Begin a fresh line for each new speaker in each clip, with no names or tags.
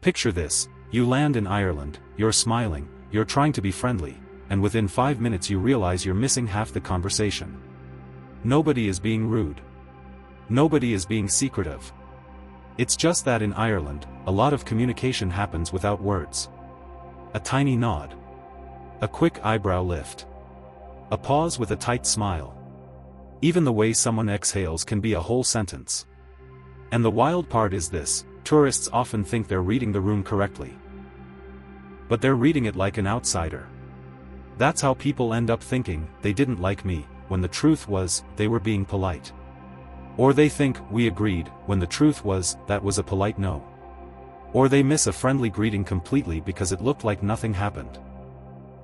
Picture this: you land in Ireland, you're smiling, you're trying to be friendly, and within 5 minutes you realize you're missing half the conversation. Nobody is being rude. Nobody is being secretive. It's just that in Ireland, a lot of communication happens without words. A tiny nod. A quick eyebrow lift. A pause with a tight smile. Even the way someone exhales can be a whole sentence. And the wild part is this: tourists often think they're reading the room correctly. But they're reading it like an outsider. That's how people end up thinking, they didn't like me, when the truth was, they were being polite. Or they think, we agreed, when the truth was, that was a polite no. Or they miss a friendly greeting completely because it looked like nothing happened.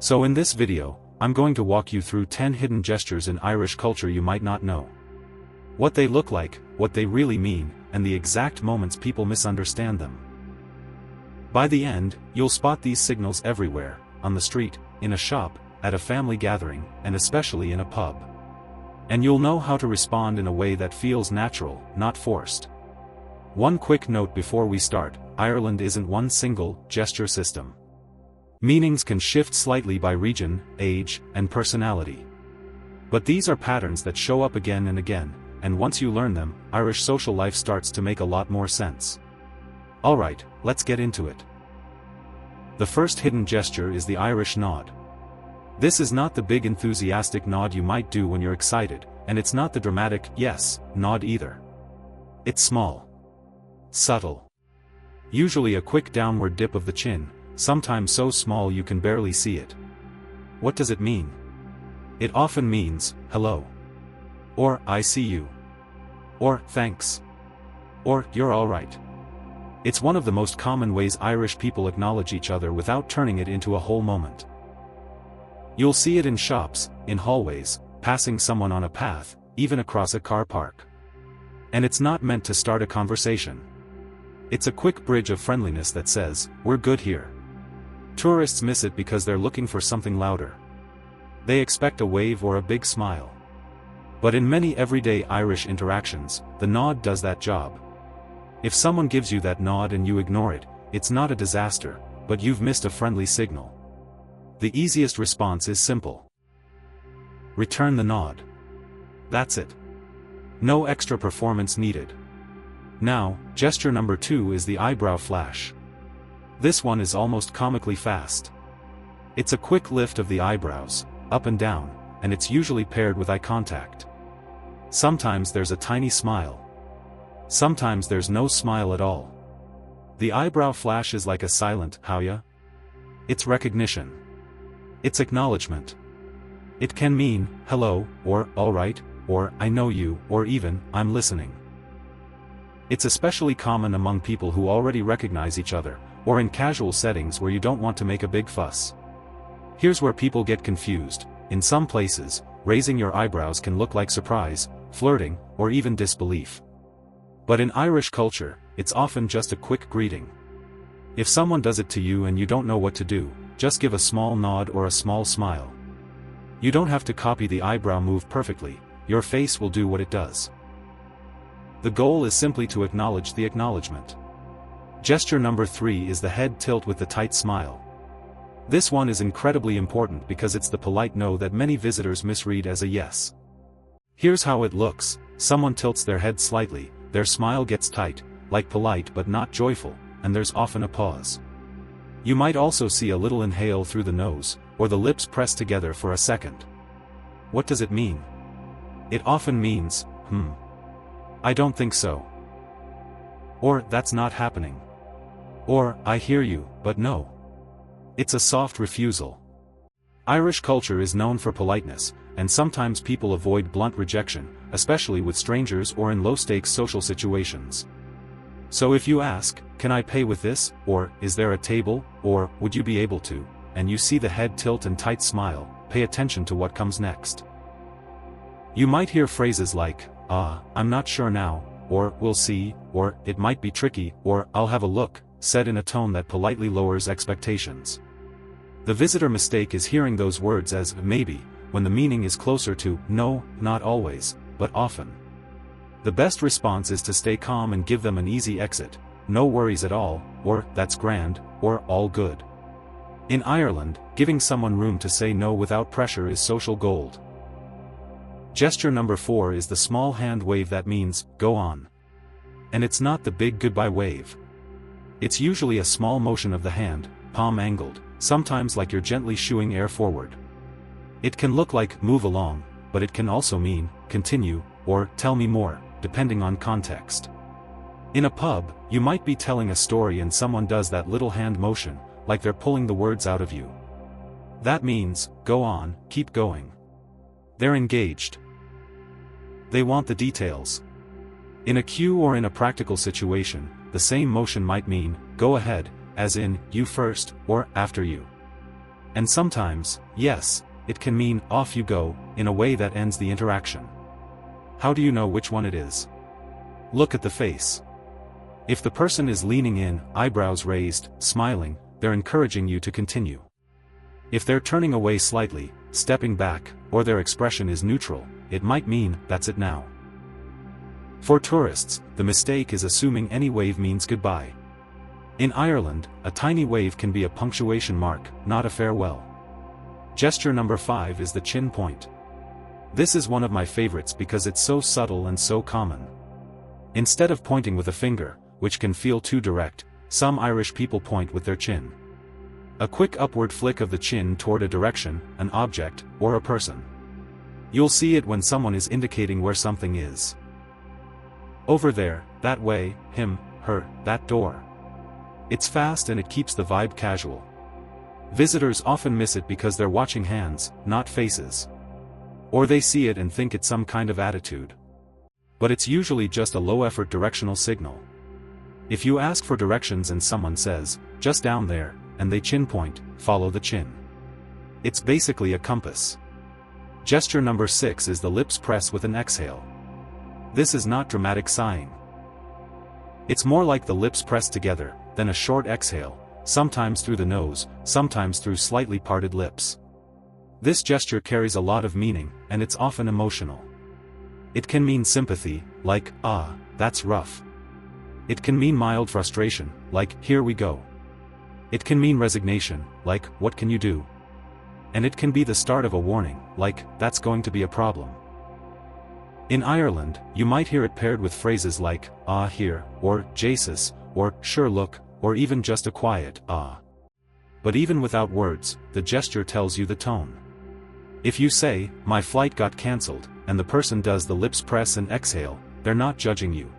So in this video, I'm going to walk you through 10 hidden gestures in Irish culture you might not know. What they look like, what they really mean, and the exact moments people misunderstand them. By the end, you'll spot these signals everywhere: on the street, in a shop, at a family gathering, and especially in a pub. And you'll know how to respond in a way that feels natural, not forced. One quick note before we start: Ireland isn't one single gesture system. Meanings can shift slightly by region, age, and personality. But these are patterns that show up again and again, and once you learn them, Irish social life starts to make a lot more sense. Alright, let's get into it. The first hidden gesture is the Irish nod. This is not the big enthusiastic nod you might do when you're excited, and it's not the dramatic yes nod either. It's small. Subtle. Usually a quick downward dip of the chin, sometimes so small you can barely see it. What does it mean? It often means, hello. Or, I see you. Or, thanks. Or, you're alright. It's one of the most common ways Irish people acknowledge each other without turning it into a whole moment. You'll see it in shops, in hallways, passing someone on a path, even across a car park. And it's not meant to start a conversation. It's a quick bridge of friendliness that says, we're good here. Tourists miss it because they're looking for something louder. They expect a wave or a big smile. But in many everyday Irish interactions, the nod does that job. If someone gives you that nod and you ignore it, it's not a disaster, but you've missed a friendly signal. The easiest response is simple. Return the nod. That's it. No extra performance needed. Now, gesture number 2 is the eyebrow flash. This one is almost comically fast. It's a quick lift of the eyebrows, up and down, and it's usually paired with eye contact. Sometimes there's a tiny smile. Sometimes there's no smile at all. The eyebrow flash is like a silent, how ya? It's recognition. It's acknowledgement. It can mean, hello, or, alright, or, I know you, or even, I'm listening. It's especially common among people who already recognize each other, or in casual settings where you don't want to make a big fuss. Here's where people get confused: in some places, raising your eyebrows can look like surprise, flirting, or even disbelief. But in Irish culture, it's often just a quick greeting. If someone does it to you and you don't know what to do, just give a small nod or a small smile. You don't have to copy the eyebrow move perfectly, your face will do what it does. The goal is simply to acknowledge the acknowledgement. Gesture number 3 is the head tilt with the tight smile. This one is incredibly important because it's the polite no that many visitors misread as a yes. Here's how it looks: someone tilts their head slightly, their smile gets tight, like polite but not joyful, and there's often a pause. You might also see a little inhale through the nose, or the lips press together for a second. What does it mean? It often means, I don't think so. Or, that's not happening. Or, I hear you, but no. It's a soft refusal. Irish culture is known for politeness, and sometimes people avoid blunt rejection, especially with strangers or in low-stakes social situations. So if you ask, can I pay with this, or, is there a table, or, would you be able to, and you see the head tilt and tight smile, pay attention to what comes next. You might hear phrases like, I'm not sure now, or, we'll see, or, it might be tricky, or, I'll have a look, said in a tone that politely lowers expectations. The visitor mistake is hearing those words as maybe, when the meaning is closer to no, not always, but often. The best response is to stay calm and give them an easy exit. no worries at all, or that's grand, or all good. In Ireland, giving someone room to say no without pressure is social gold. Gesture number 4 is the small hand wave that means, go on. And it's not the big goodbye wave. It's usually a small motion of the hand, palm angled, sometimes like you're gently shooing air forward. It can look like, move along, but it can also mean, continue, or, tell me more, depending on context. In a pub, you might be telling a story and someone does that little hand motion, like they're pulling the words out of you. That means, go on, keep going. They're engaged. They want the details. In a queue or in a practical situation, the same motion might mean, go ahead, as in, you first, or, after you. And sometimes, yes, it can mean, off you go, in a way that ends the interaction. How do you know which one it is? Look at the face. If the person is leaning in, eyebrows raised, smiling, they're encouraging you to continue. If they're turning away slightly, stepping back, or their expression is neutral, it might mean, that's it now. For tourists, the mistake is assuming any wave means goodbye. In Ireland, a tiny wave can be a punctuation mark, not a farewell. Gesture number 5 is the chin point. This is one of my favorites because it's so subtle and so common. Instead of pointing with a finger, which can feel too direct, some Irish people point with their chin. A quick upward flick of the chin toward a direction, an object, or a person. You'll see it when someone is indicating where something is. Over there, that way, him, her, that door. It's fast and it keeps the vibe casual. Visitors often miss it because they're watching hands, not faces. Or they see it and think it's some kind of attitude. But it's usually just a low-effort directional signal. If you ask for directions and someone says, just down there, and they chin point, follow the chin. It's basically a compass. Gesture number 6 is the lips press with an exhale. This is not dramatic sighing. It's more like the lips pressed together, then a short exhale, sometimes through the nose, sometimes through slightly parted lips. This gesture carries a lot of meaning, and it's often emotional. It can mean sympathy, like, ah, that's rough. It can mean mild frustration, like, here we go. It can mean resignation, like, what can you do? And it can be the start of a warning, like, that's going to be a problem. In Ireland, you might hear it paired with phrases like, ah here, or Jesus, or sure look, or even just a quiet, ah. But even without words, the gesture tells you the tone. If you say, my flight got cancelled, and the person does the lips press and exhale, they're not judging you.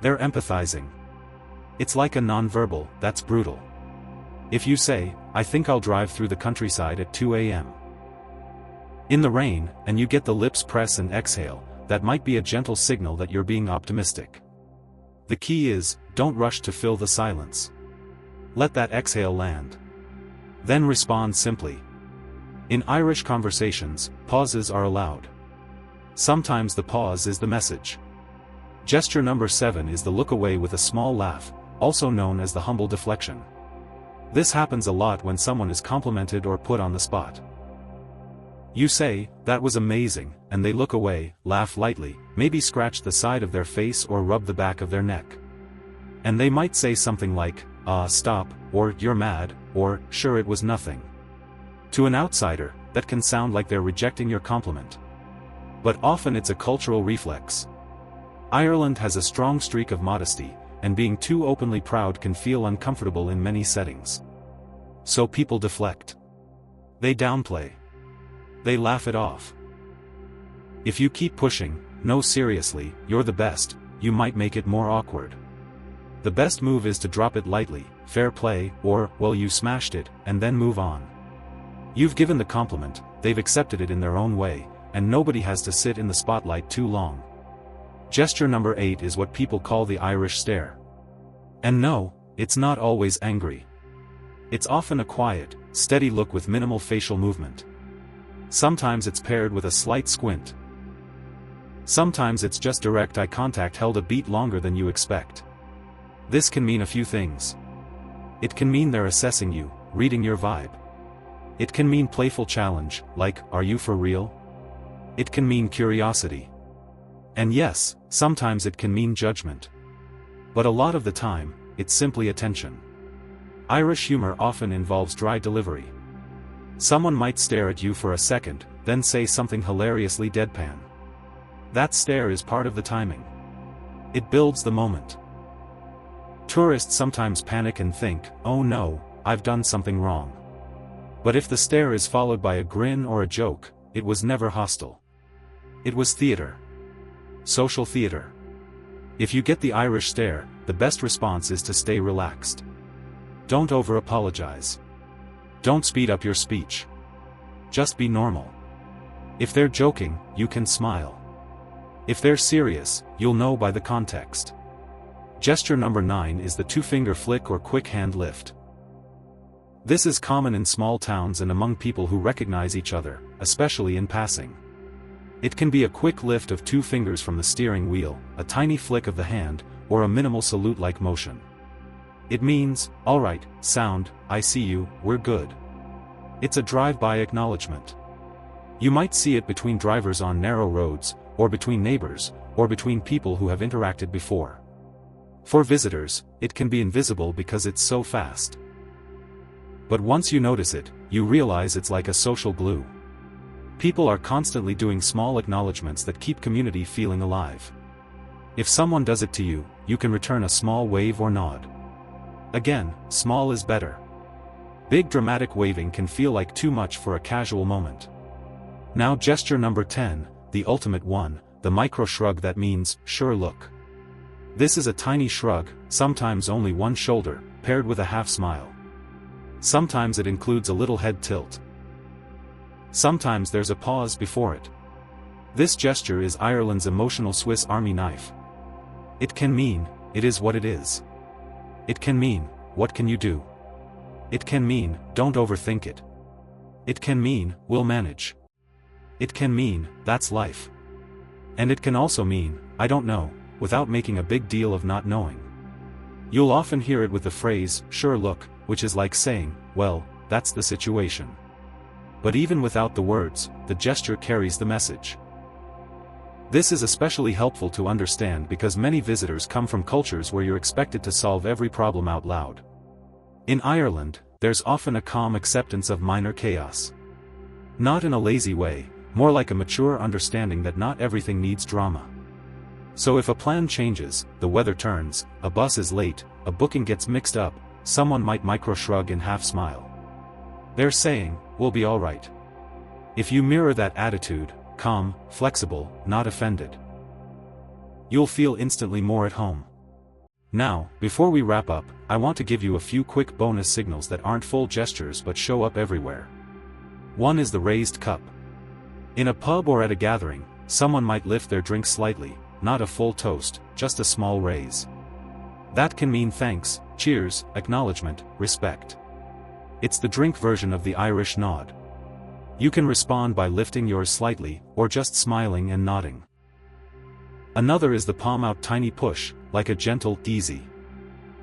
They're empathizing. It's like a non-verbal, that's brutal. If you say, I think I'll drive through the countryside at 2 a.m. in the rain, and you get the lips press and exhale, that might be a gentle signal that you're being optimistic. The key is, don't rush to fill the silence. Let that exhale land. Then respond simply. In Irish conversations, pauses are allowed. Sometimes the pause is the message. Gesture number 7 is the look away with a small laugh, also known as the humble deflection. This happens a lot when someone is complimented or put on the spot. You say, that was amazing, and they look away, laugh lightly, maybe scratch the side of their face or rub the back of their neck. And they might say something like, stop, or you're mad, or sure it was nothing. To an outsider, that can sound like they're rejecting your compliment. But often it's a cultural reflex. Ireland has a strong streak of modesty, and being too openly proud can feel uncomfortable in many settings. So people deflect. They downplay. They laugh it off. If you keep pushing, no seriously, you're the best, you might make it more awkward. The best move is to drop it lightly, fair play, or, well you smashed it, and then move on. You've given the compliment, they've accepted it in their own way, and nobody has to sit in the spotlight too long. Gesture number 8 is what people call the Irish stare. And no, it's not always angry. It's often a quiet, steady look with minimal facial movement. Sometimes it's paired with a slight squint. Sometimes it's just direct eye contact held a beat longer than you expect. This can mean a few things. It can mean they're assessing you, reading your vibe. It can mean playful challenge, like, are you for real? It can mean curiosity. And yes, sometimes it can mean judgment. But a lot of the time, it's simply attention. Irish humor often involves dry delivery. Someone might stare at you for a second, then say something hilariously deadpan. That stare is part of the timing. It builds the moment. Tourists sometimes panic and think, "Oh no, I've done something wrong." But if the stare is followed by a grin or a joke, it was never hostile. It was theater. Social theater. If you get the Irish stare, the best response is to stay relaxed. Don't over-apologize. Don't speed up your speech. Just be normal. If they're joking, you can smile. If they're serious, you'll know by the context. Gesture number 9 is the two-finger flick or quick hand lift. This is common in small towns and among people who recognize each other, especially in passing. It can be a quick lift of 2 fingers from the steering wheel, a tiny flick of the hand, or a minimal salute-like motion. It means, "Alright, sound, I see you, we're good." It's a drive-by acknowledgement. You might see it between drivers on narrow roads, or between neighbors, or between people who have interacted before. For visitors, it can be invisible because it's so fast. But once you notice it, you realize it's like a social glue. People are constantly doing small acknowledgements that keep community feeling alive. If someone does it to you, you can return a small wave or nod. Again, small is better. Big dramatic waving can feel like too much for a casual moment. Now gesture number 10, the ultimate one, the micro shrug that means, "Sure look." This is a tiny shrug, sometimes only one shoulder, paired with a half smile. Sometimes it includes a little head tilt. Sometimes there's a pause before it. This gesture is Ireland's emotional Swiss Army knife. It can mean, "It is what it is." It can mean, "What can you do?" It can mean, "Don't overthink it." It can mean, "We'll manage." It can mean, "That's life." And it can also mean, "I don't know," without making a big deal of not knowing. You'll often hear it with the phrase, "Sure look," which is like saying, "Well, that's the situation." But even without the words, the gesture carries the message. This is especially helpful to understand because many visitors come from cultures where you're expected to solve every problem out loud. In Ireland, there's often a calm acceptance of minor chaos. Not in a lazy way, more like a mature understanding that not everything needs drama. So if a plan changes, the weather turns, a bus is late, a booking gets mixed up, someone might micro-shrug and half-smile. They're saying, "We'll be alright." If you mirror that attitude, calm, flexible, not offended, you'll feel instantly more at home. Now, before we wrap up, I want to give you a few quick bonus signals that aren't full gestures but show up everywhere. One is the raised cup. In a pub or at a gathering, someone might lift their drink slightly, not a full toast, just a small raise. That can mean thanks, cheers, acknowledgement, respect. It's the drink version of the Irish nod. You can respond by lifting yours slightly, or just smiling and nodding. Another is the palm out tiny push, like a gentle, easy.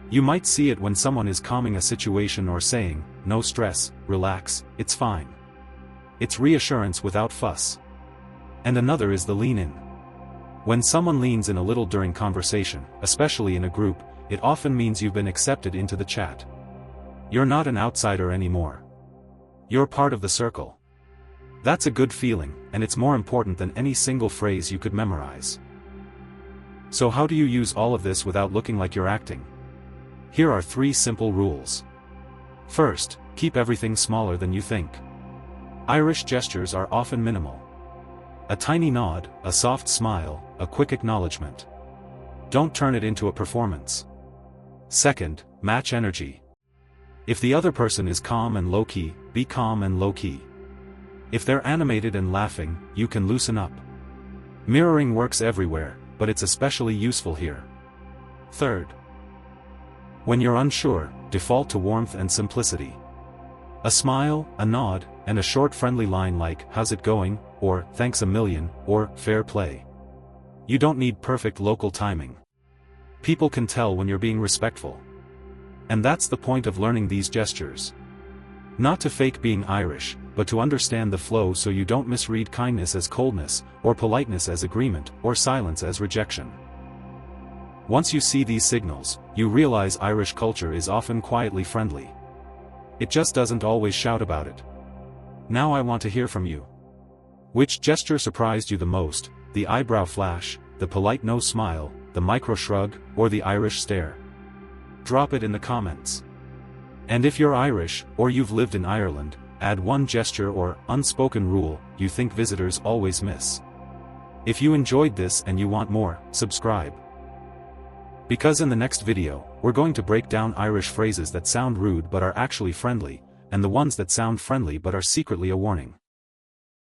You might see it when someone is calming a situation or saying, "No stress, relax, it's fine." It's reassurance without fuss. And another is the lean in. When someone leans in a little during conversation, especially in a group, it often means you've been accepted into the chat. You're not an outsider anymore. You're part of the circle. That's a good feeling, and it's more important than any single phrase you could memorize. So how do you use all of this without looking like you're acting? Here are 3 simple rules. First, keep everything smaller than you think. Irish gestures are often minimal. A tiny nod, a soft smile, a quick acknowledgement. Don't turn it into a performance. Second, match energy. If the other person is calm and low-key, be calm and low-key. If they're animated and laughing, you can loosen up. Mirroring works everywhere, but it's especially useful here. Third, when you're unsure, default to warmth and simplicity. A smile, a nod, and a short friendly line like, "How's it going?" or "Thanks a million," or "Fair play." You don't need perfect local timing. People can tell when you're being respectful. And that's the point of learning these gestures. Not to fake being Irish, but to understand the flow so you don't misread kindness as coldness, or politeness as agreement, or silence as rejection. Once you see these signals, you realize Irish culture is often quietly friendly. It just doesn't always shout about it. Now I want to hear from you. Which gesture surprised you the most, the eyebrow flash, the polite no smile, the micro shrug, or the Irish stare? Drop it in the comments. And if you're Irish, or you've lived in Ireland, add one gesture or unspoken rule you think visitors always miss. If you enjoyed this and you want more, subscribe. Because in the next video, we're going to break down Irish phrases that sound rude but are actually friendly, and the ones that sound friendly but are secretly a warning.